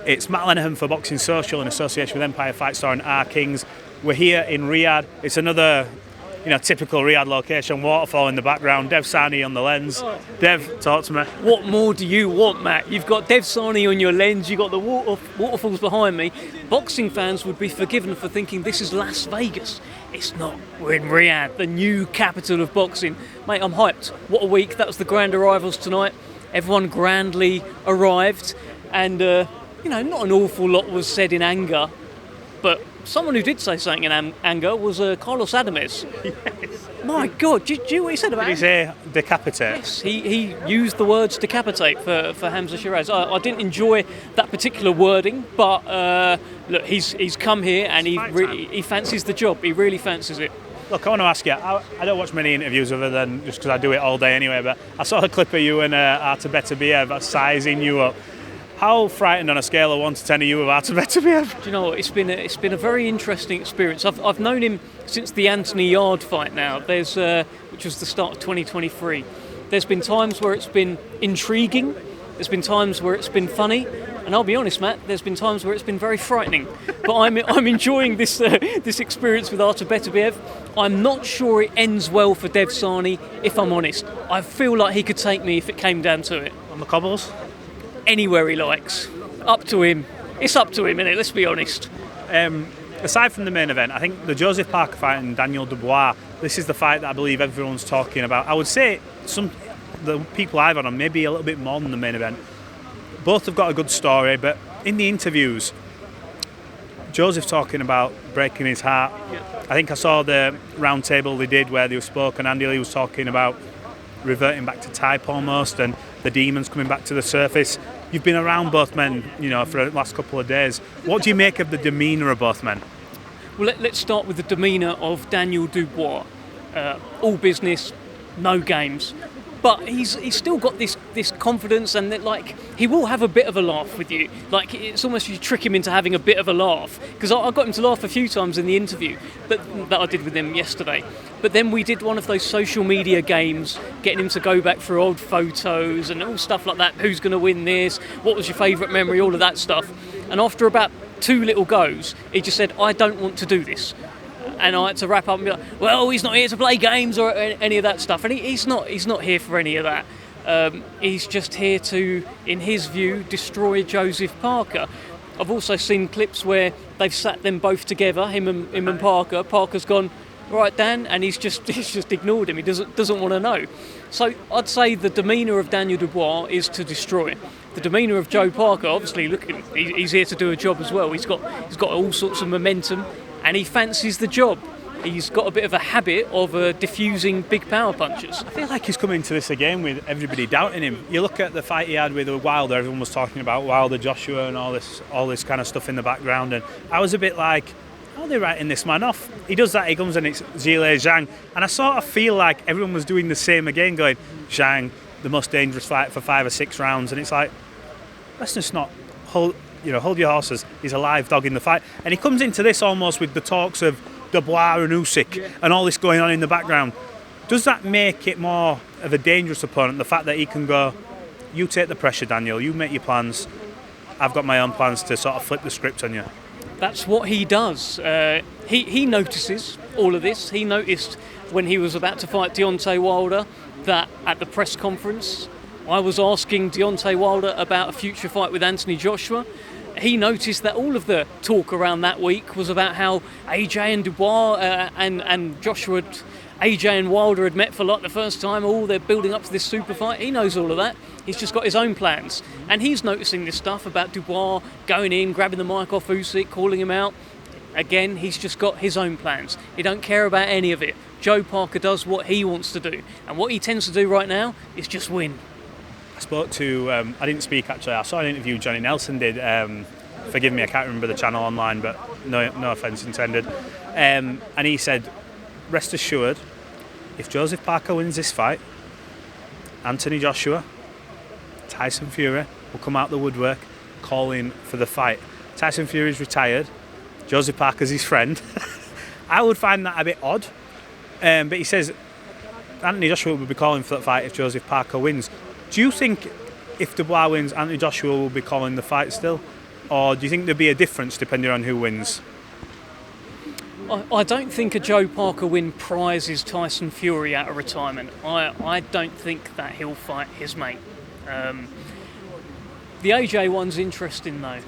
It's Matt Lenihan for Boxing Social in association with Empire Fight Store and R Kings. We're here in Riyadh. It's another, typical Riyadh location. Waterfall in the background. Dev Sahni on the lens. Dev, talk to me. What more do you want, Matt? You've got Dev Sahni on your lens. You've got the waterfalls behind me. Boxing fans would be forgiven for thinking this is Las Vegas. It's not. We're in Riyadh, the new capital of boxing. Mate, I'm hyped. What a week. That was the grand arrivals tonight. Everyone grandly arrived. And, not an awful lot was said in anger. But someone who did say something in anger was Carlos Adames. Yes. My God, did you hear what he said about Did he say decapitate? Yes, he used the words decapitate for Hamza Shiraz. I didn't enjoy that particular wording, but look, he's come here and he fancies the job. He really fancies it. Look, I want to ask you, I don't watch many interviews other than just because I do it all day anyway, but I saw a clip of you and Artur Beterbiev sizing you up. How frightened on a scale of 1 to 10 are you of Artur Beterbiev? Do you know what? It's been a very interesting experience. I've known him since the Anthony Yard fight now. Which was the start of 2023. There's been times where it's been intriguing. There's been times where it's been funny, and I'll be honest, Matt. There's been times where it's been very frightening. But I'm enjoying this experience with Artur Beterbiev. I'm not sure it ends well for Dev Sahni. If I'm honest, I feel like he could take me if it came down to it. On the cobbles? Anywhere he likes. Up to him. It's up to him, innit? Let's be honest. Aside from the main event, I think the Joseph Parker fight and Daniel Dubois, this is the fight that I believe everyone's talking about. I would say the people I've on maybe a little bit more than the main event. Both have got a good story, but in the interviews, Joseph talking about breaking his heart. Yeah. I think I saw the round table they did where they spoke and Andy Lee was talking about reverting back to type almost and the demons coming back to the surface. You've been around both men, for the last couple of days. What do you make of the demeanour of both men? Well, let's start with the demeanour of Daniel Dubois. All business, no games. But he's still got this confidence and that, he will have a bit of a laugh with you. It's almost you trick him into having a bit of a laugh. Because I got him to laugh a few times in the interview that I did with him yesterday. But then we did one of those social media games, getting him to go back through old photos and all stuff like that. Who's going to win this? What was your favourite memory? All of that stuff. And after about 2 little goes, he just said, I don't want to do this. And I had to wrap up and be like, well, he's not here to play games or any of that stuff. And he's not here for any of that. He's just here to, in his view, destroy Joseph Parker. I've also seen clips where they've sat them both together, him and Parker. Parker's gone, right, Dan, and he's just ignored him. He doesn't want to know. So I'd say the demeanour of Daniel Dubois is to destroy. The demeanour of Joe Parker, obviously, look, he's here to do a job as well. He's got all sorts of momentum. And he fancies the job. He's got a bit of a habit of diffusing big power punches. I feel like he's come into this again with everybody doubting him. You look at the fight he had with Wilder, everyone was talking about Wilder, Joshua and all this kind of stuff in the background. And I was a bit like, how are they writing this man off? He does that, he comes and it's Zhilei Zhang. And I sort of feel like everyone was doing the same again, going, Zhang, the most dangerous fight for 5 or 6 rounds. And it's like, let's just not hold your horses. He's a live dog in the fight. And he comes into this almost with the talks of Dubois and Usyk and all this going on in the background. Does that make it more of a dangerous opponent, the fact that he can go, you take the pressure, Daniel, you make your plans, I've got my own plans to sort of flip the script on you? That's what he does. He notices all of this. He noticed when he was about to fight Deontay Wilder that at the press conference I was asking Deontay Wilder about a future fight with Anthony Joshua. He noticed that all of the talk around that week was about how AJ and Dubois and Joshua, AJ and Wilder had met for the first time. They're building up to this super fight. He knows all of that. He's just got his own plans. And he's noticing this stuff about Dubois going in, grabbing the mic off Usyk, calling him out. Again, he's just got his own plans. He don't care about any of it. Joe Parker does what he wants to do. And what he tends to do right now is just win. I spoke to, I didn't speak actually, I saw an interview Johnny Nelson did, forgive me, I can't remember the channel online, but no offence intended, and he said, rest assured, if Joseph Parker wins this fight, Anthony Joshua, Tyson Fury will come out the woodwork calling for the fight. Tyson Fury's retired, Joseph Parker's his friend. I would find that a bit odd, but he says Anthony Joshua will be calling for that fight if Joseph Parker wins. Do you think if Dubois wins, Anthony Joshua will be calling the fight still? or do you think there'd be a difference depending on who wins? I don't think a Joe Parker win prizes Tyson Fury out of retirement. I don't think that he'll fight his mate. The AJ one's interesting though,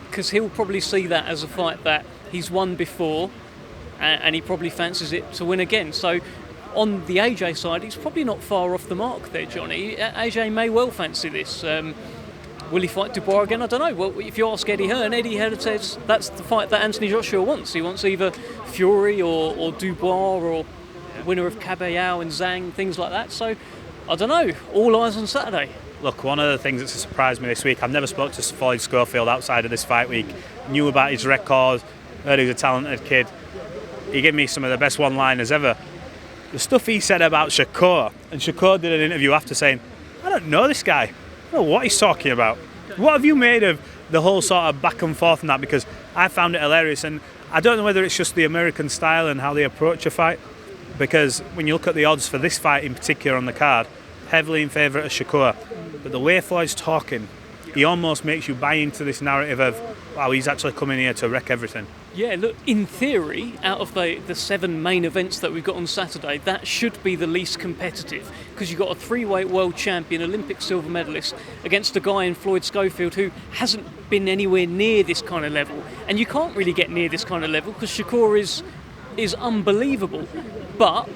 because he'll probably see that as a fight that he's won before, and he probably fancies it to win again. So on the AJ side, he's probably not far off the mark there, Johnny. AJ may well fancy this. Will he fight Dubois again? I don't know. Well, if you ask Eddie Hearn says that's the fight that Anthony Joshua wants. He wants either Fury or Dubois or winner of Caballero and Zhang, things like that. So, I don't know. All eyes on Saturday. Look, one of the things that's surprised me this week, I've never spoke to Floyd Schofield outside of this fight week. Knew about his record, heard he was a talented kid. He gave me some of the best one-liners ever. The stuff he said about Shakur, and Shakur did an interview after saying, I don't know this guy. I don't know what he's talking about. What have you made of the whole sort of back and forth and that? Because I found it hilarious, and I don't know whether it's just the American style and how they approach a fight, because when you look at the odds for this fight in particular on the card, heavily in favour of Shakur, but the way Floyd's talking, he almost makes you buy into this narrative of, wow, he's actually coming here to wreck everything. Yeah, look, in theory, out of the 7 main events that we've got on Saturday, that should be the least competitive, because you've got a 3-weight world champion, Olympic silver medalist, against a guy in Floyd Schofield who hasn't been anywhere near this kind of level. And you can't really get near this kind of level because Shakur is unbelievable. But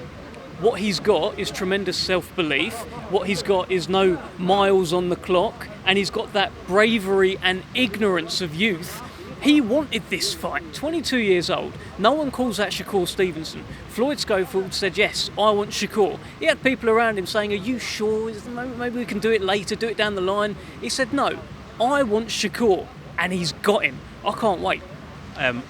what he's got is tremendous self-belief. What he's got is no miles on the clock, and he's got that bravery and ignorance of youth. He wanted this fight, 22 years old. No one calls that Shakur Stevenson. Floyd Schofield said, yes, I want Shakur. He had people around him saying, are you sure? Maybe we can do it later, do it down the line. He said, no, I want Shakur. And he's got him. I can't wait.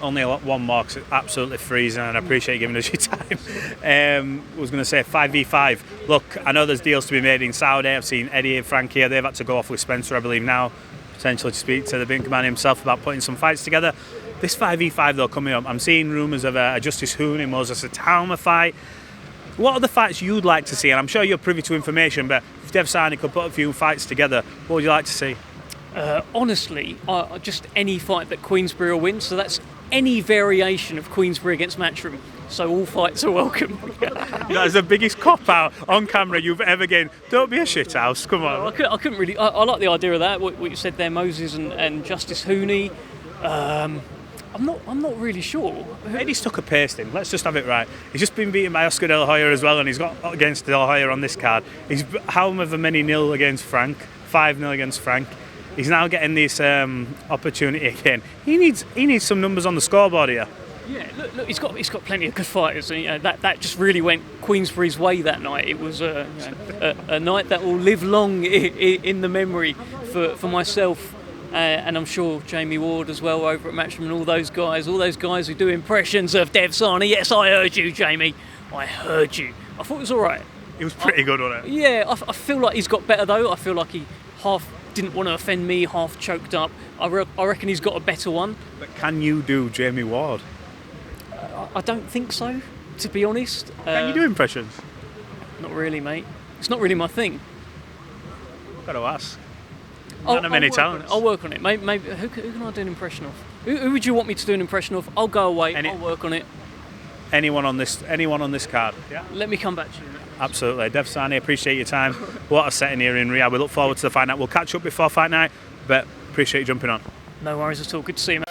Only one more, 'cause it's absolutely freezing, and I appreciate you giving us your time. I was going to say 5v5. Look, I know there's deals to be made in Saudi. I've seen Eddie and Frank here. They've had to go off with Spencer, I believe, now, potentially to speak to the big man himself about putting some fights together. This 5v5 though coming up, I'm seeing rumours of a Justice Hooney, Moses Atauma fight. What are the fights you'd like to see? And I'm sure you're privy to information, but if Dev Sahni could put a few fights together, what would you like to see? Honestly, just any fight that Queensberry will win. So that's any variation of Queensberry against Matchroom. So all fights are welcome. That is the biggest cop-out on camera you've ever gained. Don't be a shithouse, come on. I couldn't really... I like the idea of that, what you said there, Moses and Justice Hooney. I'm not really sure. Eddie's took a pasting, let's just have it right. He's just been beaten by Oscar De La Hoya as well, and he's got against De La Hoya on this card. He's however many nil against Frank, 5-0 against Frank. He's now getting this opportunity again. He needs some numbers on the scoreboard here. Yeah, look, he's got plenty of good fighters. And, that just really went Queensberry's way that night. It was a night that will live long in the memory for myself, and I'm sure Jamie Ward as well over at Matchroom, and all those guys who do impressions of Dev Sahni. Yes, I heard you, Jamie. I heard you. I thought it was all right. It was pretty good, wasn't it? Yeah, I feel like he's got better though. I feel like he half didn't want to offend me, half choked up. I reckon he's got a better one. But can you do Jamie Ward? I don't think so, to be honest. Can you do impressions? Not really, mate. It's not really my thing. Got to ask. Not many talents. I'll work on it. Maybe who can I do an impression of? Who would you want me to do an impression of? I'll go away. I'll work on it. Anyone on this card? Yeah. Let me come back to you. Absolutely. Dev Sahni, appreciate your time. What a setting here in Riyadh. We look forward to the fight night. We'll catch up before fight night, but appreciate you jumping on. No worries at all. Good to see you, mate.